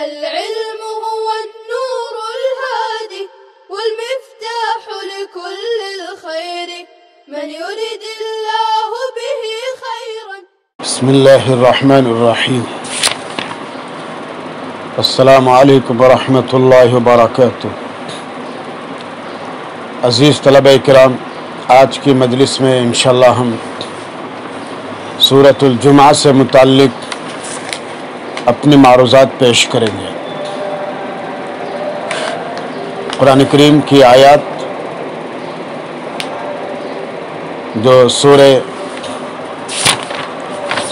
العلم هو النور الهادي والمفتاح لكل الخير من يريد الله به خيرا. بسم الله الرحمن الرحیم. السلام علیکم ورحمۃ اللہ وبرکاتہ. عزیز طلبہ کرام، آج کی مجلس میں انشاءاللہ ہم سورۃ الجمعہ سے متعلق اپنے معروضات پیش کریں گے. قرآن کریم کی آیات جو سورہ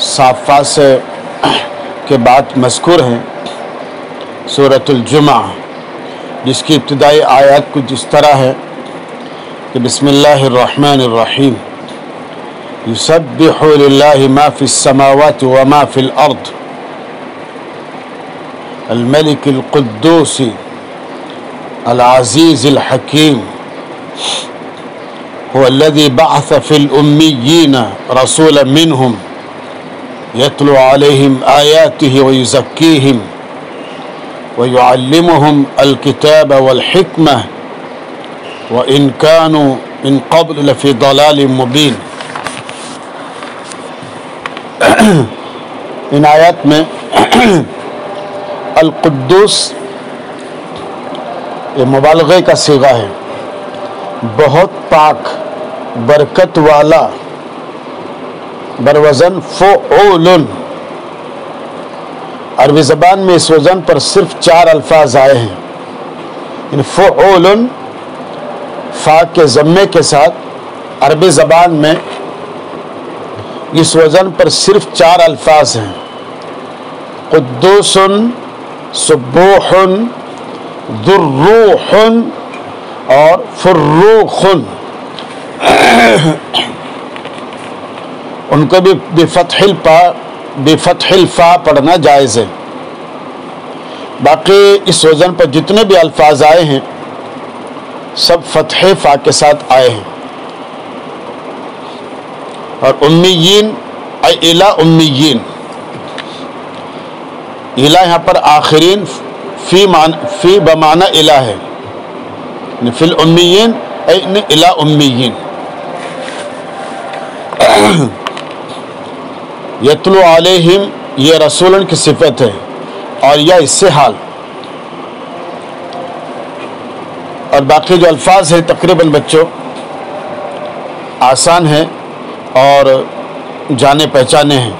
صافات سے کے بعد مذکور ہیں، سورۃ الجمعہ، جس کی ابتدائی آیات کچھ اس طرح ہے کہ بسم اللہ الرحمن الرحیم. یسبح للہ ما فی السماوات وما فی الارض الملک القدوس العزیز الحکیم هو الذي بعث في الأميين رسولا منهم يتلو عليهم آياته ويزكيهم ويعلمهم الكتاب والحكمة وإن كانوا من قبل لفي ضلال مبين. ان آیات میں القدوس یہ مبالغے کا صیغہ ہے، بہت پاک، برکت والا، بروزن فعول. عربی زبان میں اس وزن پر صرف 4 الفاظ آئے ہیں. ان فعول فا کے ضمے کے ساتھ عربی زبان میں اس وزن پر صرف 4 الفاظ ہیں: قدوس، سبوح، ذروح اور فروخ. ان کو بھی بفتح الفا پڑھنا جائز ہے. باقی اس وزن پر جتنے بھی الفاظ آئے ہیں سب فتح فا کے ساتھ آئے ہیں. اور امیین ای الا امیین، الہ یہاں پر آخرین فی بمعنی الہ ہے، فی الامیین ای الا امیین. یتلو علیہم یہ رسولن کی صفت ہے اور یا اس سے حال. اور باقی جو الفاظ ہیں تقریباً بچوں آسان ہیں اور جانے پہچانے ہیں.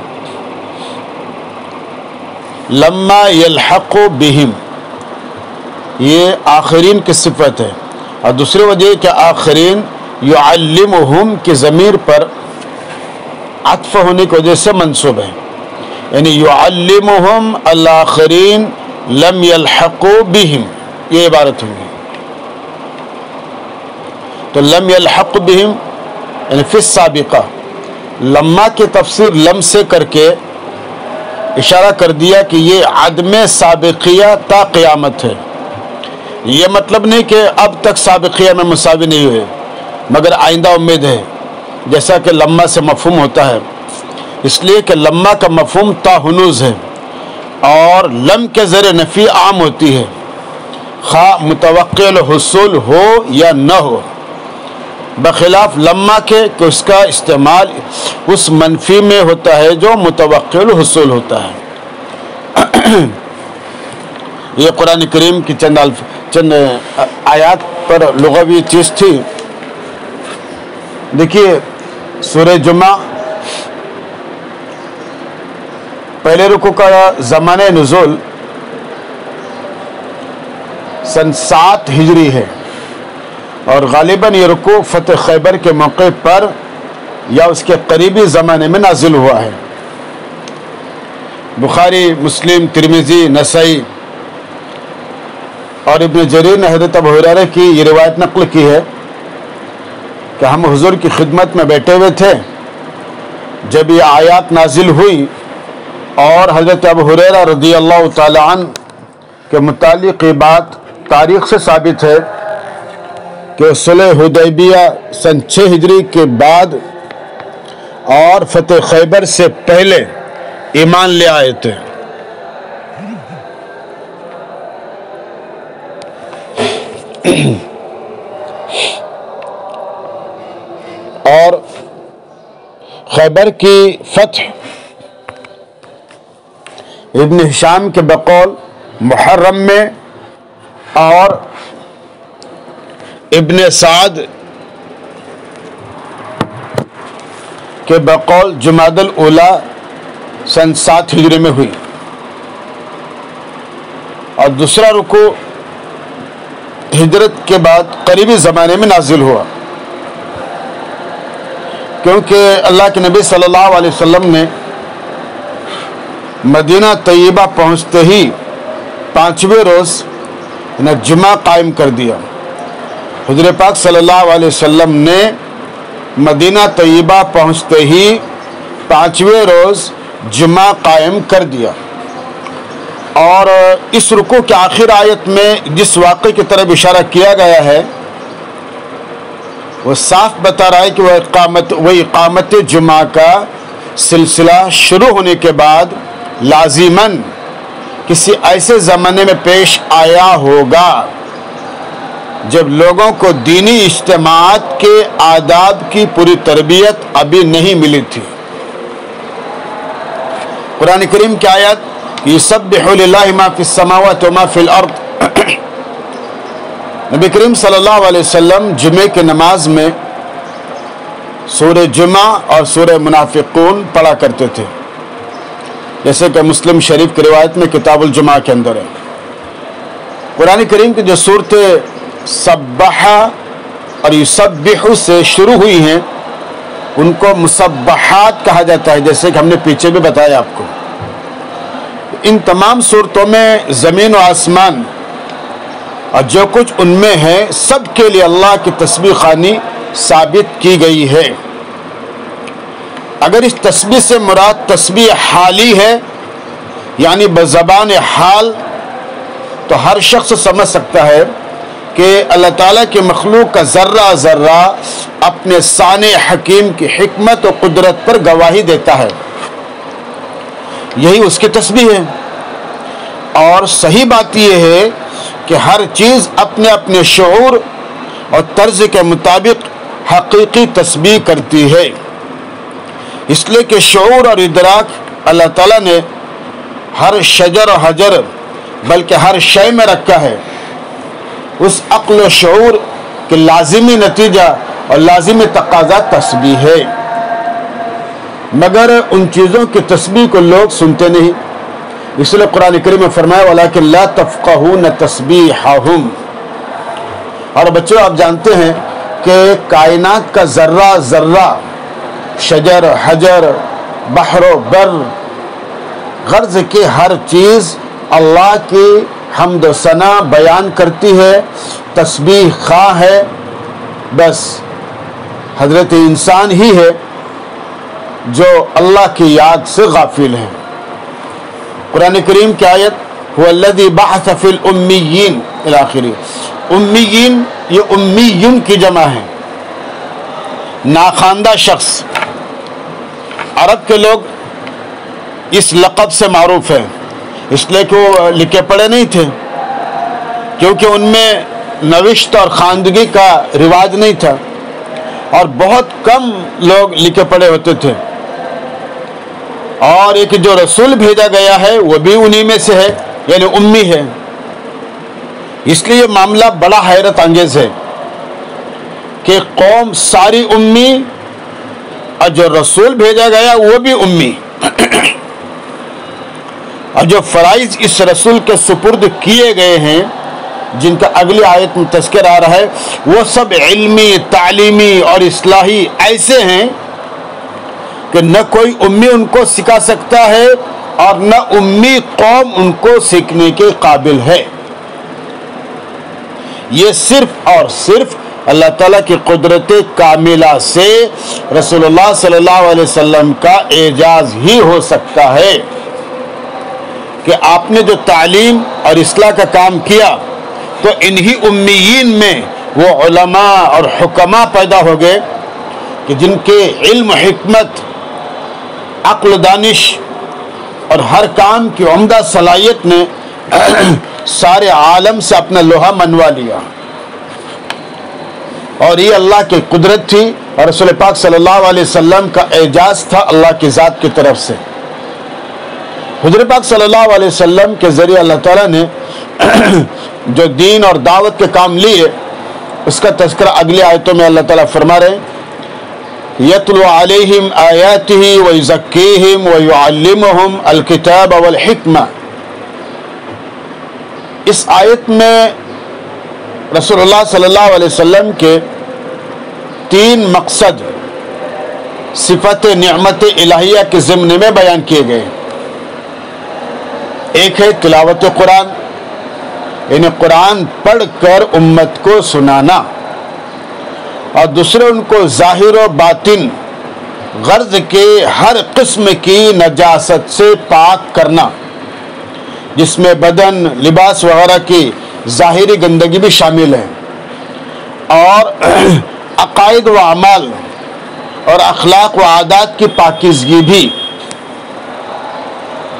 لما یلحق بہم یہ آخرین کی صفت ہے، اور دوسری وجہ کہ آخرین یعلمہم کی ضمیر پر عطف ہونے کی وجہ سے منصوب ہے، یعنی یعلمہم الآخرین لم یلحقوا بہم، یہ عبارت ہوگی. تو لم یلحق بہم یعنی فی السابقہ. لما کی تفسیر لم سے کر کے اشارہ کر دیا کہ یہ عدم سابقیہ تا قیامت ہے. یہ مطلب نہیں کہ اب تک سابقیہ میں مساوی نہیں ہوئے مگر آئندہ امید ہے، جیسا کہ لما سے مفہوم ہوتا ہے. اس لیے کہ لما کا مفہوم تا ہنوز ہے اور لم کے ذریعے نفی عام ہوتی ہے، خواہ متوقع الحصول ہو یا نہ ہو، بخلاف لما کے کہ اس کا استعمال اس منفی میں ہوتا ہے جو متوقع الحصول ہوتا ہے. یہ قرآن کریم کی چند آیات پر لغوی چیز تھی. دیکھیے سورہ جمعہ پہلے رکوع کا زمانہ نزول سن 7 ہجری ہے، اور غالباً یہ رکوع فتح خیبر کے موقع پر یا اس کے قریبی زمانے میں نازل ہوا ہے. بخاری، مسلم، ترمذی، نسائی اور ابن جریر نے حضرت ابو ہریرہ کی یہ روایت نقل کی ہے کہ ہم حضور کی خدمت میں بیٹھے ہوئے تھے جب یہ آیات نازل ہوئی، اور حضرت ابو ہریرہ رضی اللہ تعالی عنہ کے متعلق یہ بات تاریخ سے ثابت ہے کہ صلح حدیبیہ سن 6 ہجری کے بعد اور فتح خیبر سے پہلے ایمان لے آئے تھے. اور خیبر کی فتح ابن ہشام کے بقول محرم میں اور ابن سعد کے بقول جمادی الاولی سن 7 ہجری میں ہوئی، اور دوسرا رکوع ہجرت کے بعد قریبی زمانے میں نازل ہوا، کیونکہ اللہ کے نبی صلی اللہ علیہ وسلم نے مدینہ طیبہ پہنچتے ہی 5ویں روز جمعہ قائم کر دیا۔ حضور پاک صلی اللہ علیہ وسلم نے مدینہ طیبہ پہنچتے ہی 5ویں روز جمعہ قائم کر دیا، اور اس رکوع کی آخر آیت میں جس واقعے کی طرف اشارہ کیا گیا ہے وہ صاف بتا رہا ہے کہ وہ اقامت جمعہ کا سلسلہ شروع ہونے کے بعد لازماً کسی ایسے زمانے میں پیش آیا ہوگا جب لوگوں کو دینی اجتماعات کے آداب کی پوری تربیت ابھی نہیں ملی تھی۔ قرآن کریم کی آیت یسبح للہ ما فی السماوات وما فی الارض، نبی کریم صلی اللہ علیہ وسلم جمعے کی نماز میں سورہ جمعہ اور سورہ منافقون پڑھا کرتے تھے، جیسے کہ مسلم شریف کی روایت میں کتاب الجمعہ کے اندر ہے۔ قرآن کریم کی جو صورتیں سبح اور یسبح سے شروع ہوئی ہیں ان کو مسبحات کہا جاتا ہے، جیسے کہ ہم نے پیچھے بھی بتایا آپ کو۔ ان تمام صورتوں میں زمین و آسمان اور جو کچھ ان میں ہے سب کے لیے اللہ کی تسبیح خوانی ثابت کی گئی ہے۔ اگر اس تسبیح سے مراد تسبیح حالی ہے یعنی بزبان حال، تو ہر شخص سمجھ سکتا ہے کہ اللہ تعالیٰ کی مخلوق کا ذرہ ذرہ اپنے صانع حکیم کی حکمت و قدرت پر گواہی دیتا ہے، یہی اس کی تسبیح ہے۔ اور صحیح بات یہ ہے کہ ہر چیز اپنے اپنے شعور اور طرز کے مطابق حقیقی تسبیح کرتی ہے، اس لیے کہ شعور اور ادراک اللہ تعالیٰ نے ہر شجر و حجر بلکہ ہر شے میں رکھا ہے۔ اس عقل و شعور کے لازمی نتیجہ اور لازمی تقاضا تسبیح ہے، مگر ان چیزوں کی تسبیح کو لوگ سنتے نہیں، اس لیے قرآن کریم میں فرمایا وَلَكِنْ لَا تَفْقَهُونَ تَسْبِيحَهُمْ۔ اور بچوں آپ جانتے ہیں کہ کائنات کا ذرہ ذرہ، شجر حجر بحر و بر، غرض کہ ہر چیز اللہ کی حمد و ثنا بیان کرتی ہے، تسبیح خواہ ہے، بس حضرت انسان ہی ہے جو اللہ کی یاد سے غافل ہے۔ قرآن کریم کی آیت هو الذی بعث فی الامیین الی آخری، امیین یہ امیون کی جمع ہے، ناخواندہ شخص۔ عرب کے لوگ اس لقب سے معروف ہیں، اس لیے کہ وہ لکھے پڑھے نہیں تھے، کیونکہ ان میں نوشت اور خواندگی کا رواج نہیں تھا، اور بہت کم لوگ لکھے پڑھے ہوتے تھے۔ اور ایک جو رسول بھیجا گیا ہے وہ بھی انہی میں سے ہے، یعنی امی ہے، اس لیے یہ معاملہ بڑا حیرت انگیز ہے کہ قوم ساری امی اور جو رسول بھیجا گیا وہ بھی امی، اور جو فرائض اس رسول کے سپرد کیے گئے ہیں جن کا اگلی آیت میں تذکر آ رہا ہے وہ سب علمی، تعلیمی اور اصلاحی ایسے ہیں کہ نہ کوئی امی ان کو سکھا سکتا ہے اور نہ امی قوم ان کو سیکھنے کے قابل ہے۔ یہ صرف اور صرف اللہ تعالیٰ کی قدرت کاملہ سے رسول اللہ صلی اللہ علیہ وسلم کا اعجاز ہی ہو سکتا ہے کہ آپ نے جو تعلیم اور اصلاح کا کام کیا تو انہی امیین میں وہ علماء اور حکماء پیدا ہو گئے کہ جن کے علم و حکمت، عقل و دانش اور ہر کام کی عمدہ صلاحیت نے سارے عالم سے اپنا لوہا منوا لیا۔ اور یہ اللہ کی قدرت تھی اور رسول پاک صلی اللہ علیہ وسلم کا اعجاز تھا اللہ کی ذات کی طرف سے۔ حضور پاک صلی اللہ علیہ وسلم کے ذریعے اللہ تعالیٰ نے جو دین اور دعوت کے کام لیے اس کا تذکرہ اگلی آیتوں میں اللہ تعالیٰ فرما رہے ہیں، یتلو علیہم آیاتہ ویزکیہم ویعلمہم الکتاب والحکمہ۔ اس آیت میں رسول اللہ صلی اللہ علیہ وسلم کے 3 مقصد صفت نعمت الہیہ کے ضمن میں بیان کیے گئے۔ ایک ہے تلاوت قرآن، یعنی قرآن پڑھ کر امت کو سنانا، اور دوسرے ان کو ظاہر و باطن غرض کے ہر قسم کی نجاست سے پاک کرنا، جس میں بدن، لباس وغیرہ کی ظاہری گندگی بھی شامل ہے، اور عقائد و اعمال اور اخلاق و عادات کی پاکیزگی بھی۔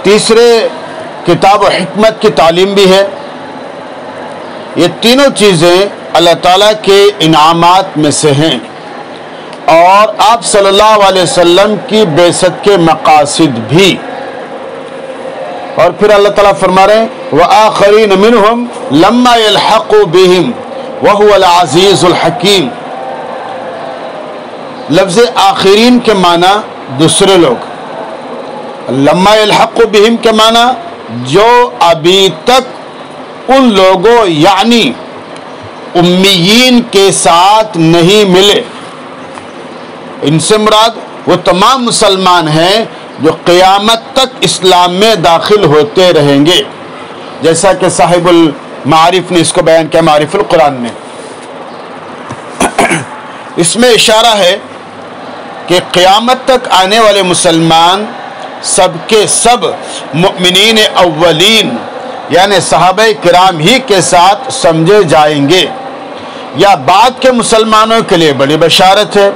تیسرے کتاب و حکمت کی تعلیم بھی ہے۔ یہ تینوں چیزیں اللہ تعالیٰ کے انعامات میں سے ہیں، اور آپ صلی اللہ علیہ وسلم کی بعثت کے مقاصد بھی۔ اور پھر اللہ تعالیٰ فرما رہے ہیں وَآخَرِينَ مِنْهُمْ لَمَّا يَلْحَقُوا بِهِمْ وَهُوَ الْعَزِيزُ الْحَكِيمُ۔ لفظ آخرین کے معنی دوسرے لوگ، لَمَّا يَلْحَقُوا بِهِمْ کے معنی جو ابھی تک ان لوگوں یعنی امیین کے ساتھ نہیں ملے۔ ان سے مراد وہ تمام مسلمان ہیں جو قیامت تک اسلام میں داخل ہوتے رہیں گے، جیسا کہ صاحب المعارف نے اس کو بیان کیا معارف القرآن میں۔ اس میں اشارہ ہے کہ قیامت تک آنے والے مسلمان سب کے سب مؤمنین اولین یعنی صحابہ کرام ہی کے ساتھ سمجھے جائیں گے، یا بعد کے مسلمانوں کے لیے بڑی بشارت ہے،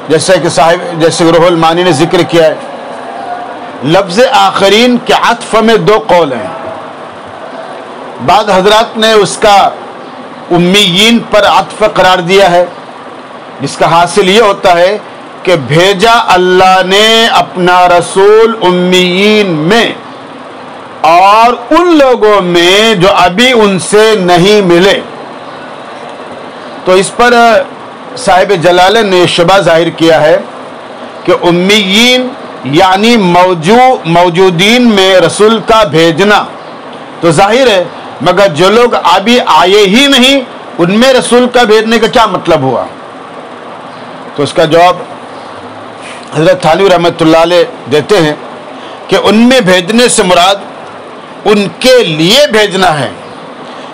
جیسے روح المانی نے ذکر کیا ہے۔ لفظ آخرین کے عطف میں 2 قول ہیں۔ بعض حضرات نے اس کا امیین پر عطف قرار دیا ہے، جس کا حاصل یہ ہوتا ہے کہ بھیجا اللہ نے اپنا رسول امیین میں اور ان لوگوں میں جو ابھی ان سے نہیں ملے۔ تو اس پر صاحب جلالین نے شبہ ظاہر کیا ہے کہ امیین یعنی موجودین میں رسول کا بھیجنا تو ظاہر ہے، مگر جو لوگ ابھی آئے ہی نہیں ان میں رسول کا بھیجنے کا کیا مطلب ہوا؟ تو اس کا جواب حضرت تھانوی رحمۃ اللہ علیہ دیتے ہیں کہ ان میں بھیجنے سے مراد ان کے لیے بھیجنا ہے،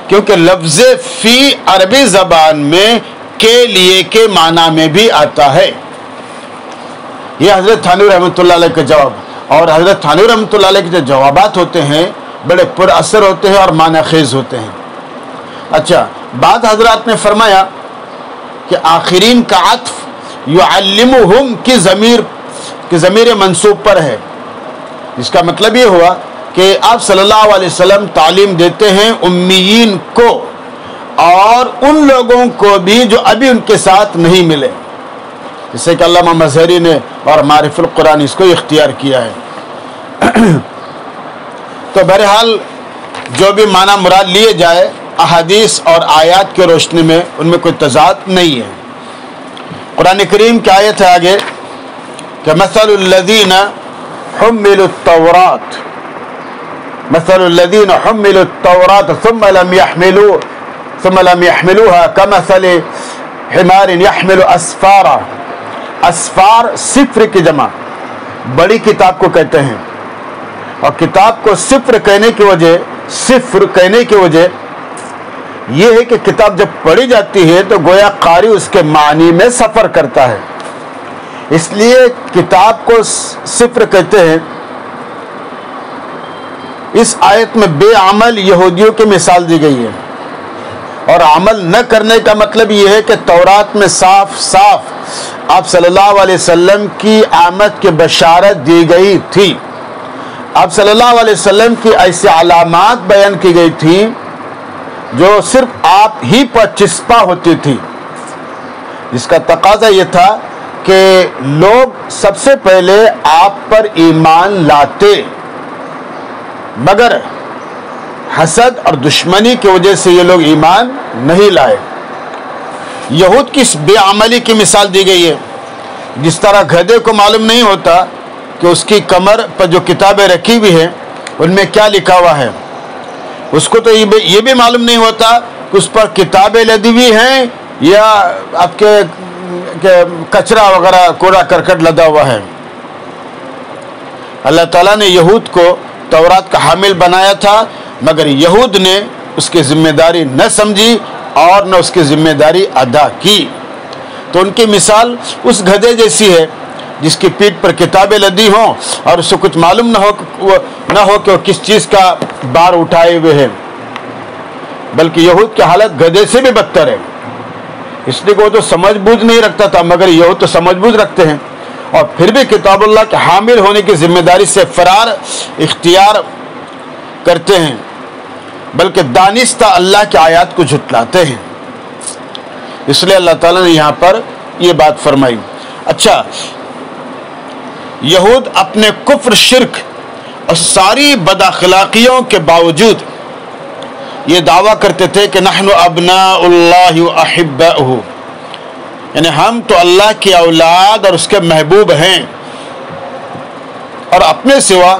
کیونکہ لفظ فی عربی زبان میں کے لیے کے معنی میں بھی آتا ہے۔ یہ حضرت تھانوی رحمۃ اللہ علیہ کا جواب، اور حضرت تھانوی رحمۃ اللہ علیہ کے جو جوابات ہوتے ہیں بڑے پر اثر ہوتے ہیں اور معنی خیز ہوتے ہیں۔ اچھا، بعض حضرات نے فرمایا کہ آخرین کا عطف یعلمہم کی ضمیر منصوب پر ہے، جس کا مطلب یہ ہوا کہ آپ صلی اللہ علیہ وسلم تعلیم دیتے ہیں امیین کو اور ان لوگوں کو بھی جو ابھی ان کے ساتھ نہیں ملے، جسے کہ علامہ مظہری نے اور معارف القرآن اس کو اختیار کیا ہے۔ تو بہرحال جو بھی معنی مراد لیے جائے احادیث اور آیات کی روشنی میں ان میں کوئی تضاد نہیں ہے۔ قرآن کریم کی آیت ہے آگے کہ مثل الذین حملوا التوراۃ مثل الذین حملوا التوراۃ ثم لم يحملوها كمثل حمار يحمل اسفارا۔ اسفار صفر کی جمع بڑی کتاب کو کہتے ہیں، اور کتاب کو صفر کہنے کی وجہ یہ ہے کہ کتاب جب پڑھی جاتی ہے تو گویا قاری اس کے معنی میں سفر کرتا ہے، اس لیے کتاب کو صفر کہتے ہیں۔ اس آیت میں بے عمل یہودیوں کی مثال دی گئی ہے، اور عمل نہ کرنے کا مطلب یہ ہے کہ تورات میں صاف صاف آپ صلی اللہ علیہ وسلم کی آمد کی بشارت دی گئی تھی، آپ صلی اللہ علیہ وسلم کی ایسی علامات بیان کی گئی تھی جو صرف آپ ہی پر چسپاں ہوتی تھی، جس کا تقاضا یہ تھا کہ لوگ سب سے پہلے آپ پر ایمان لاتے، مگر حسد اور دشمنی کی وجہ سے یہ لوگ ایمان نہیں لائے۔ یہود کی اس بے عملی کی مثال دی گئی ہے۔ جس طرح گدھے کو معلوم نہیں ہوتا کہ اس کی کمر پر جو کتابیں رکھی ہوئی ہیں ان میں کیا لکھا ہوا ہے، اس کو تو یہ بھی معلوم نہیں ہوتا کہ اس پر کتابیں لدی ہوئی ہیں یا آپ کے کچرا وغیرہ کوڑا کرکٹ لدا ہوا ہے۔ اللہ تعالیٰ نے یہود کو تورات کا حامل بنایا تھا، مگر یہود نے اس کی ذمہ داری نہ سمجھی اور نہ اس کی ذمہ داری ادا کی۔ تو ان کی مثال اس گدھے جیسی ہے جس کی پیٹھ پر کتابیں لدی ہوں اور اسے کچھ معلوم نہ ہو کہ وہ کس چیز کا بار اٹھائے ہوئے ہیں۔ بلکہ یہود کی حالت گدھے سے بھی بدتر ہے، اس لیے کہ وہ تو سمجھ بوجھ نہیں رکھتا تھا، مگر یہود تو سمجھ بوجھ رکھتے ہیں اور پھر بھی کتاب اللہ کے حامل ہونے کی ذمہ داری سے فرار اختیار کرتے ہیں، بلکہ دانستہ اللہ کی آیات کو جھٹلاتے ہیں۔ اس لیے اللہ تعالیٰ نے یہاں پر یہ بات فرمائی۔ اچھا، یہود اپنے کفر، شرک اور ساری بد اخلاقیوں کے باوجود یہ دعویٰ کرتے تھے کہ نحن ابناء اللہ واحباؤہ، یعنی ہم تو اللہ کی اولاد اور اس کے محبوب ہیں، اور اپنے سوا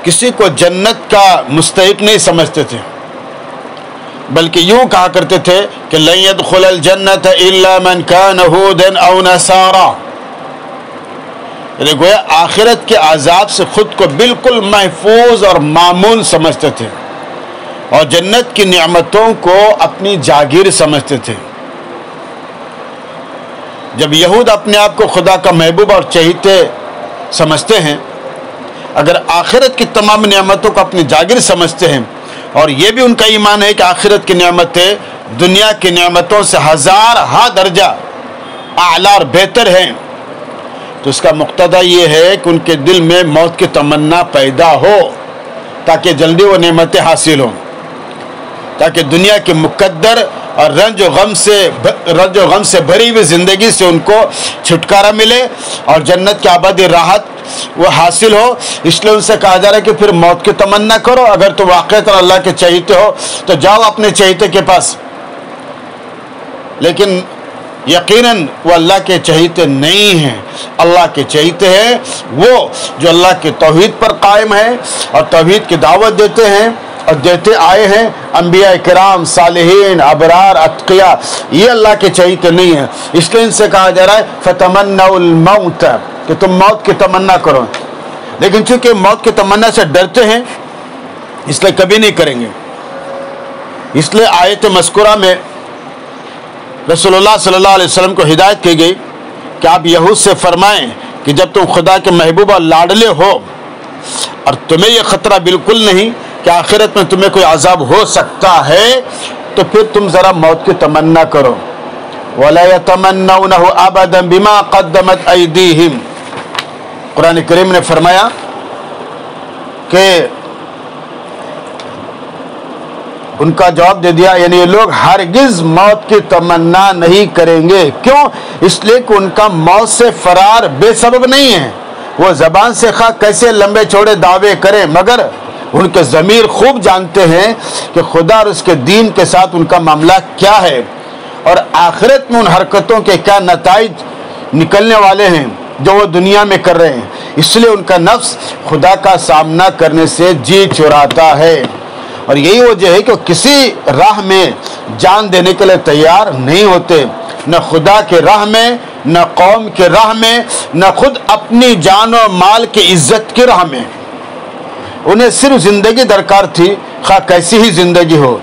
کسی کو جنت کا مستحق نہیں سمجھتے تھے، بلکہ یوں کہا کرتے تھے کہ لن يدخل الجنت الا من كان هودا او نصارى، یعنی گویا آخرت کے عذاب سے خود کو بالکل محفوظ اور مامون سمجھتے تھے اور جنت کی نعمتوں کو اپنی جاگیر سمجھتے تھے۔ جب یہود اپنے آپ کو خدا کا محبوب اور چہیتے سمجھتے ہیں، اگر آخرت کی تمام نعمتوں کو اپنی جاگیر سمجھتے ہیں، اور یہ بھی ان کا ایمان ہے کہ آخرت کی نعمتیں دنیا کی نعمتوں سے ہزارہا درجہ اعلیٰ اور بہتر ہیں، تو اس کا مقتضا یہ ہے کہ ان کے دل میں موت کی تمنا پیدا ہو تاکہ جلدی وہ نعمتیں حاصل ہوں، تاکہ دنیا کے مقدر اور رنج و غم سے بھری ہوئی زندگی سے ان کو چھٹکارا ملے اور جنت کی ابدی راحت وہ حاصل ہو۔ اس لیے ان سے کہا جا رہا ہے کہ پھر موت کی تمنا کرو، اگر تم واقعتاً اللہ کے چہیتے ہو تو جاؤ اپنے چہیتے کے پاس، لیکن یقیناً وہ اللہ کے چہیتے نہیں ہیں۔ اللہ کے چہیتے ہیں وہ جو اللہ کے توحید پر قائم ہیں اور توحید کی دعوت دیتے ہیں اور دیتے آئے ہیں۔ انبیاء کرام، صالحین، ابرار، اتقیاء، یہ اللہ کے چہیتے نہیں ہیں۔ اس لیے ان سے کہا جا رہا ہے فتمنوا الموت، کہ تم موت کی تمنا کرو، لیکن چونکہ موت کی تمنا سے ڈرتے ہیں اس لیے کبھی نہیں کریں گے۔ اس لیے آیت مذکورہ میں رسول اللہ صلی اللہ علیہ وسلم کو ہدایت کی گئی کہ آپ یہود سے فرمائیں کہ جب تم خدا کے محبوب اور لاڈلے ہو اور تمہیں یہ خطرہ بالکل نہیں کہ آخرت میں تمہیں کوئی عذاب ہو سکتا ہے، تو پھر تم ذرا موت کی تمنا کرو۔ وَلَا يَتَمَنَّوْنَهُ أَبَدًا بِمَا قَدَّمَتْ أَيْدِيهِمْ، قرآن کریم نے فرمایا کہ ان کا جواب دے دیا، یعنی یہ لوگ ہرگز موت کی تمنا نہیں کریں گے۔ کیوں؟ اس لیے کہ ان کا موت سے فرار بے سبب نہیں ہے۔ وہ زبان سے خواہ کیسے لمبے چوڑے دعوے کریں، مگر ان کے ضمیر خوب جانتے ہیں کہ خدا اور اس کے دین کے ساتھ ان کا معاملہ کیا ہے اور آخرت میں ان حرکتوں کے کیا نتائج نکلنے والے ہیں جو وہ دنیا میں کر رہے ہیں۔ اس لیے ان کا نفس خدا کا سامنا کرنے سے جی چراتا ہے، اور یہی وجہ ہے کہ وہ کسی راہ میں جان دینے کے لیے تیار نہیں ہوتے، نہ خدا کے راہ میں، نہ قوم کے راہ میں، نہ خود اپنی جان و مال کی عزت کی راہ میں۔ انہیں صرف زندگی درکار تھی، خواہ کیسی ہی زندگی ہو،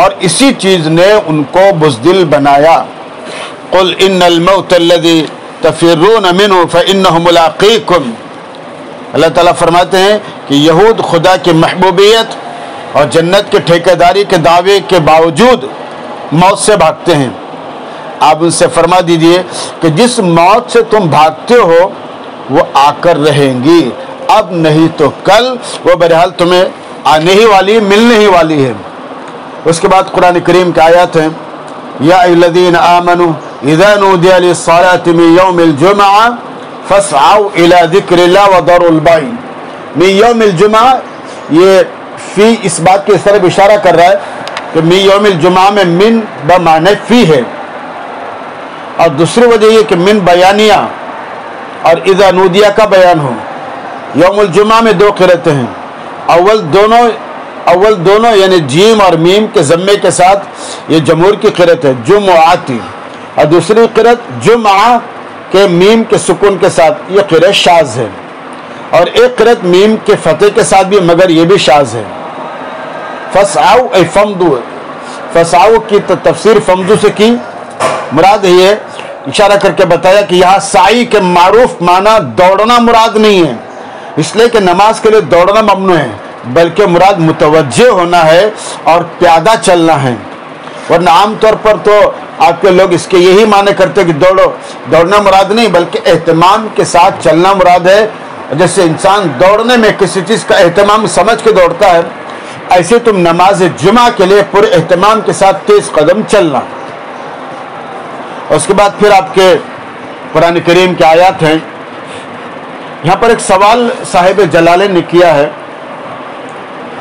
اور اسی چیز نے ان کو بزدل بنایا۔ قل ان الموت الذي تفرون منه فانه ملاقيكم، اللہ تعالیٰ فرماتے ہیں کہ یہود خدا کی محبوبیت اور جنت کے ٹھیکیداری کے دعوے کے باوجود موت سے بھاگتے ہیں۔ آپ ان سے فرما دیجئے کہ جس موت سے تم بھاگتے ہو وہ آ کر رہیں گی، اب نہیں تو کل، وہ بہرحال تمہیں آنے ہی والی، ملنے ہی والی ہے۔ اس کے بعد قرآن کریم کی آیات ہیں یا الذین آمنوا اذا نودی للصلاة من یوم الجمعہ فاسعوا الی ذکر اللہ وذروا البیع. من یوم الجمعہ یہ فی اس بات کی اس طرف اشارہ کر رہا ہے کہ من یوم الجمعہ میں من بمعنی فی ہے، اور دوسری وجہ یہ کہ من بیانیہ اور اذا نودیہ کا بیان ہو. یوم الجمعہ میں دو قرأتیں ہیں، اول دونوں یعنی جیم اور میم کے ضمے کے ساتھ یہ جمہور کی قرأت ہے جمعاتی، اور دوسری قرأت جمعہ کے میم کے سکون کے ساتھ یہ قرأت شاذ ہے، اور ایک قرأت میم کے فتح کے ساتھ بھی مگر یہ بھی شاذ ہے. فسعوا ای فمدو، فسعوا کی تفسیر فمدو سے کی، مراد یہ اشارہ کر کے بتایا کہ یہاں سعی کے معروف معنی دوڑنا مراد نہیں ہے، اس لیے کہ نماز کے لیے دوڑنا ممنوع ہے، بلکہ مراد متوجہ ہونا ہے اور پیادہ چلنا ہے. ورنہ عام طور پر تو آپ کے لوگ اس کے یہی معنی کرتے کہ دوڑنا مراد نہیں بلکہ اہتمام کے ساتھ چلنا مراد ہے. جیسے انسان دوڑنے میں کسی چیز کا اہتمام سمجھ کے دوڑتا ہے، ایسے تم نماز جمعہ کے لیے پورے اہتمام کے ساتھ تیز قدم چلنا. اس کے بعد پھر آپ کے قرآن کریم کی آیات ہیں. یہاں پر ایک سوال صاحب جلالین نے کیا ہے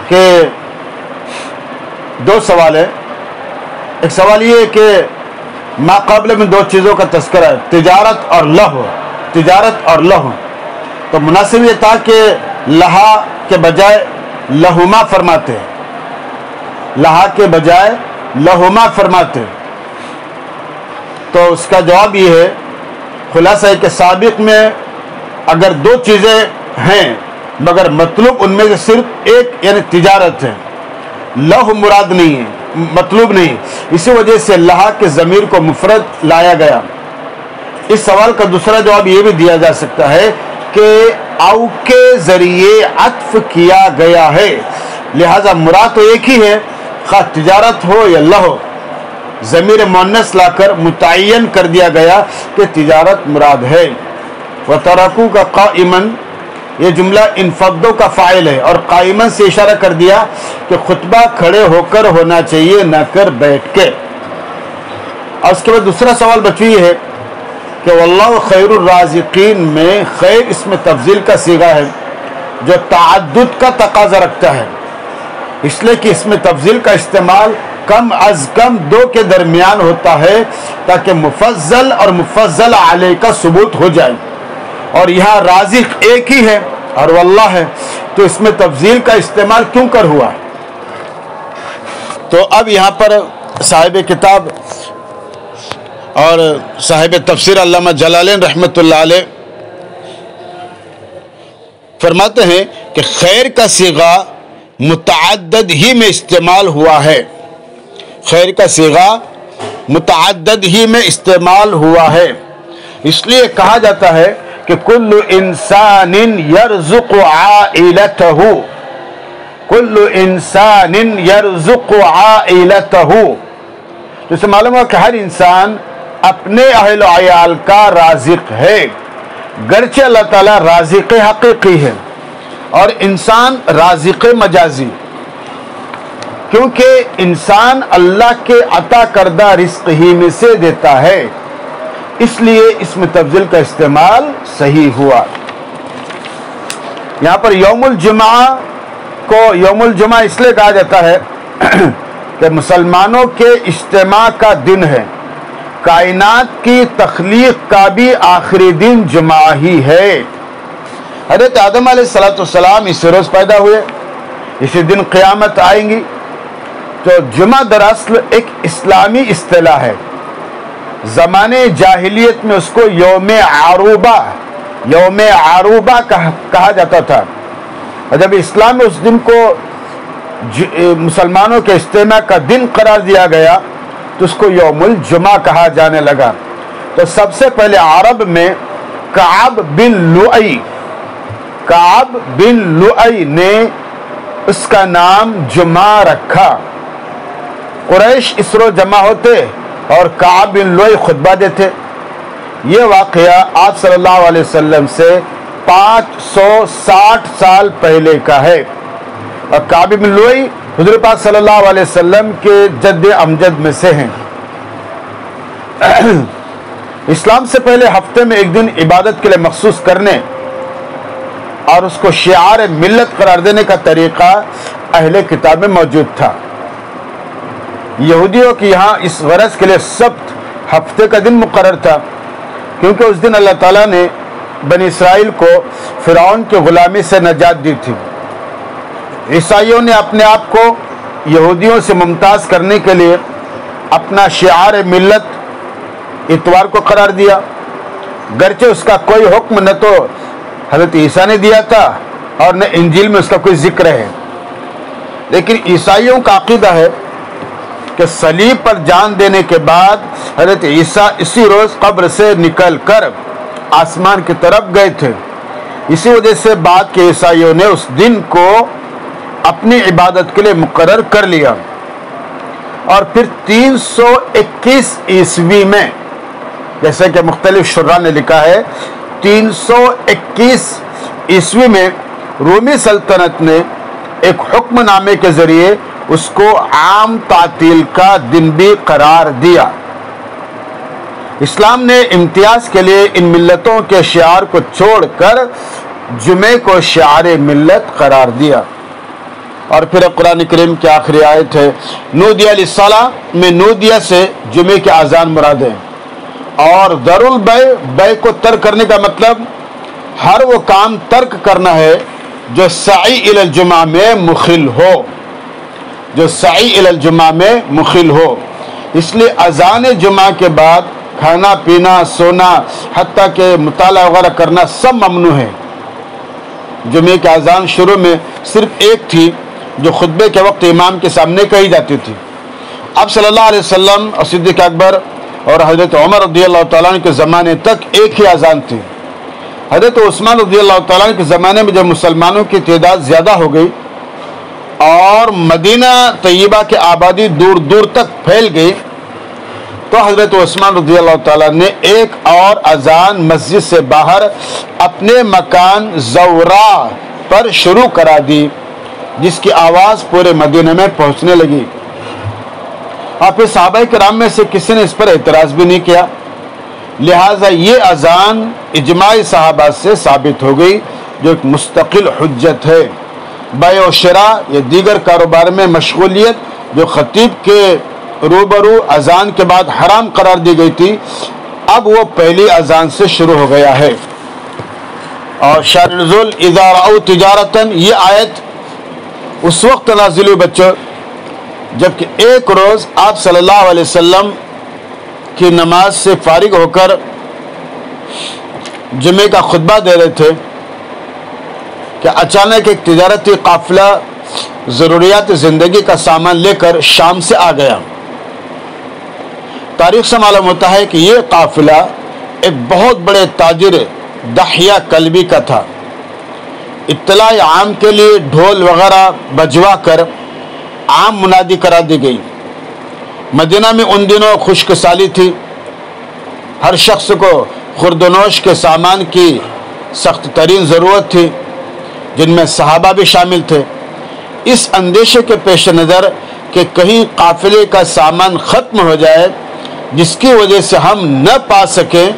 کہ دو سوال ہے. ایک سوال یہ ہے کہ ما قبل میں دو چیزوں کا تذکرہ ہے، تجارت اور لہو. تو مناسب یہ تھا کہ لہا کے بجائے لہما فرماتے، لہا کے بجائے لہما فرماتے. تو اس کا جواب یہ ہے، خلاصہ ہے کہ سابق میں اگر دو چیزیں ہیں مگر مطلوب ان میں سے صرف ایک یعنی تجارت ہے، لہو مراد نہیں ہے، مطلوب نہیں، اسی وجہ سے لہا کے ضمیر کو مفرد لایا گیا. اس سوال کا دوسرا جواب یہ بھی دیا جا سکتا ہے کہ او کے ذریعے عطف کیا گیا ہے، لہذا مراد تو ایک ہی ہے، خواہ تجارت ہو یا لہو، ضمیر مؤنث لا کر متعین کر دیا گیا کہ تجارت مراد ہے. وَتَرَكُوا کا قائماً یہ جملہ انفضوا کا فاعل ہے، اور قائماً سے اشارہ کر دیا کہ خطبہ کھڑے ہو کر ہونا چاہیے نہ کر بیٹھ کے. اور اس کے بعد دوسرا سوال بچی ہے کہ واللہ خیر الرازقین میں خیر اس میں تفضیل کا صیغہ ہے جو تعدد کا تقاضا رکھتا ہے، اس لیے کہ اس میں تفضیل کا استعمال کم از کم دو کے درمیان ہوتا ہے تاکہ مفضل اور مفضل علیہ کا ثبوت ہو جائے. اور یہاں رازق ایک ہی ہے اور واللہ ہے، تو اس میں تفضیل کا استعمال کیوں کر ہوا؟ تو اب یہاں پر صاحب کتاب اور صاحب تفسیر علامہ جلالین رحمۃ اللہ علیہ فرماتے ہیں کہ خیر کا صیغہ متعدد ہی میں استعمال ہوا ہے، خیر کا صیغہ متعدد ہی میں استعمال ہوا ہے، اس لیے کہا جاتا ہے کہ کل انسان یرزق عائلتہ، کل انسان یرزق عائلتہ. تو اسے معلوم ہے کہ ہر انسان اپنے اہل و عیال کا رازق ہے، گرچہ اللہ تعالیٰ رازق حقیقی ہے اور انسان رازق مجازی، کیونکہ انسان اللہ کے عطا کردہ رزق ہی میں سے دیتا ہے، اس لیے اس میں تفضیل کا استعمال صحیح ہوا. یہاں پر یوم الجمعہ کو یوم الجمعہ اس لیے کہا جاتا ہے کہ مسلمانوں کے اجتماع کا دن ہے، کائنات کی تخلیق کا بھی آخری دن جمعہ ہی ہے. حضرت آدم علیہ السلام اسی روز پیدا ہوئے، اسی دن قیامت آئیں گی. تو جمعہ دراصل ایک اسلامی اصطلاح ہے، زمانے جاہلیت میں اس کو یوم عروبہ کہا جاتا تھا، اور جب اسلام میں اس دن کو مسلمانوں کے اجتماع کا دن قرار دیا گیا تو اس کو یوم الجمعہ کہا جانے لگا. تو سب سے پہلے عرب میں کعب بن لؤی نے اس کا نام جمعہ رکھا. قریش اس روز جمع ہوتے اور کعب بن لؤی خطبہ دیتے. یہ واقعہ آپ صلی اللہ علیہ وسلم سے 560 سال پہلے کا ہے، اور کعب بن لؤی حضور پاک صلی اللہ علیہ وسلم کے جد امجد میں سے ہیں. اسلام سے پہلے ہفتے میں ایک دن عبادت کے لیے مخصوص کرنے اور اس کو شعار ملت قرار دینے کا طریقہ اہل کتاب میں موجود تھا۔ یہودیوں کی یہاں اس غرض کے لیے سبت ہفتے کا دن مقرر تھا، کیونکہ اس دن اللہ تعالیٰ نے بنی اسرائیل کو فرعون کی غلامی سے نجات دی تھی۔ عیسائیوں نے اپنے آپ کو یہودیوں سے ممتاز کرنے کے لیے اپنا شعار ملت اتوار کو قرار دیا، گرچہ اس کا کوئی حکم نہ تو حضرت عیسیٰ نے دیا تھا اور نہ انجیل میں اس کا کوئی ذکر ہے، لیکن عیسائیوں کا عقیدہ ہے کہ صلیب پر جان دینے کے بعد حضرت عیسیٰ اسی روز قبر سے نکل کر آسمان کی طرف گئے تھے۔ اسی وجہ سے بعد کے عیسائیوں نے اس دن کو اپنی عبادت کے لیے مقرر کر لیا، اور پھر 321 عیسوی میں، جیسے کہ مختلف شرح نے لکھا ہے، 321 عیسوی میں رومی سلطنت نے ایک حکم نامے کے ذریعے اس کو عام تعطیل کا دن بھی قرار دیا۔ اسلام نے امتیاز کے لیے ان ملتوں کے شعار کو چھوڑ کر جمعے کو شعار ملت قرار دیا۔ اور پھر قرآن کریم کی آخری آیت ہے نودیہ للصلاۃ میں نودیہ سے جمعے کی اذان مراد ہے، اور ذر البیع بیع کو ترک کرنے کا مطلب ہر وہ کام ترک کرنا ہے جو سعی الی الجمعہ میں مخل ہو، جو سعی الی الجمعہ میں مخل ہو۔ اس لیے اذان جمعہ کے بعد کھانا پینا، سونا، حتیٰ کہ مطالعہ وغیرہ کرنا سب ممنوع ہے۔ جمعے کی اذان شروع میں صرف ایک تھی جو خطبے کے وقت امام کے سامنے کہی جاتی تھی۔ اب صلی اللہ علیہ وسلم اور صدیق اکبر اور حضرت عمر رضی اللہ تعالیٰ عنہ کے زمانے تک ایک ہی اذان تھی۔ حضرت عثمان رضی اللہ تعالیٰ عنہ کے زمانے میں جب مسلمانوں کی تعداد زیادہ ہو گئی اور مدینہ طیبہ کی آبادی دور دور تک پھیل گئی، تو حضرت عثمان رضی اللہ تعالیٰ نے ایک اور اذان مسجد سے باہر اپنے مکان زورا پر شروع کرا دی، جس کی آواز پورے مدینہ میں پہنچنے لگی۔ اور پھر صحابہ کرام میں سے کسی نے اس پر اعتراض بھی نہیں کیا، لہٰذا یہ اذان اجماع صحابہ سے ثابت ہو گئی، جو ایک مستقل حجت ہے۔ بیع و شراء یا دیگر کاروبار میں مشغولیت جو خطیب کے روبرو اذان کے بعد حرام قرار دی گئی تھی، اب وہ پہلی اذان سے شروع ہو گیا ہے۔ اور شان نزول اذا رأوا تجارتاً، یہ آیت اس وقت نازل ہوئی بچوں جبکہ ایک روز آپ صلی اللہ علیہ وسلم کی نماز سے فارغ ہو کر جمعے کا خطبہ دے رہے تھے کہ اچانک ایک تجارتی قافلہ ضروریات زندگی کا سامان لے کر شام سے آ گیا۔ تاریخ سے معلوم ہوتا ہے کہ یہ قافلہ ایک بہت بڑے تاجر دحیہ کلبی کا تھا۔ اطلاع عام کے لیے ڈھول وغیرہ بجوا کر عام منادی کرا دی گئی۔ مدینہ میں ان دنوں خشک سالی تھی، ہر شخص کو خوردونوش کے سامان کی سخت ترین ضرورت تھی، جن میں صحابہ بھی شامل تھے۔ اس اندیشے کے پیش نظر کہ کہیں قافلے کا سامان ختم ہو جائے جس کی وجہ سے ہم نہ پا سکیں،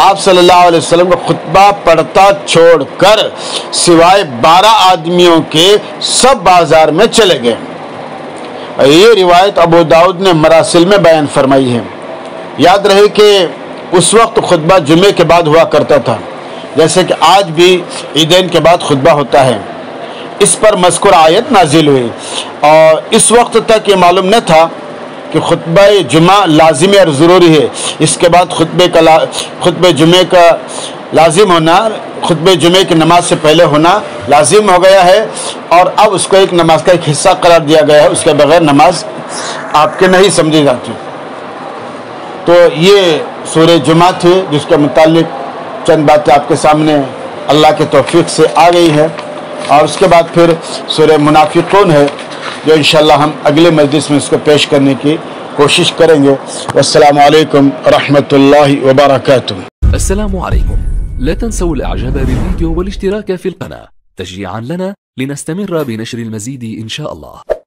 آپ صلی اللہ علیہ وسلم کو خطبہ پڑھتا چھوڑ کر سوائے 12 آدمیوں کے سب بازار میں چلے گئے۔ یہ روایت ابو داؤد نے مراسل میں بیان فرمائی ہے۔ یاد رہے کہ اس وقت خطبہ جمعے کے بعد ہوا کرتا تھا، جیسے کہ آج بھی عیدین کے بعد خطبہ ہوتا ہے۔ اس پر مذکور آیت نازل ہوئی، اور اس وقت تک یہ معلوم نہ تھا کہ خطبہ جمعہ لازمی اور ضروری ہے۔ اس کے بعد خطبہ جمعے کا لازم ہونا، خطبہ جمعے کی نماز سے پہلے ہونا لازم ہو گیا ہے، اور اب اس کو ایک نماز کا ایک حصہ قرار دیا گیا ہے، اس کے بغیر نماز آپ کے نہیں سمجھی جاتی۔ تو یہ سورہ جمعہ تھی جس کے متعلق چند باتیں آپ کے سامنے اللہ کے توفیق سے آ گئی ہے، اور اس کے بعد پھر سورہ منافقون ہے جو انشاءاللہ ہم اگلے مجلس میں اس کو پیش کرنے کی کوشش کریں گے۔ والسلام علیکم ورحمۃ اللہ وبرکاتہ۔ السلام عليكم، لا تنسوا الاعجاب بالفيديو والاشتراك في القناة تشجيعا لنا لنستمر بنشر المزيد إن شاء الله.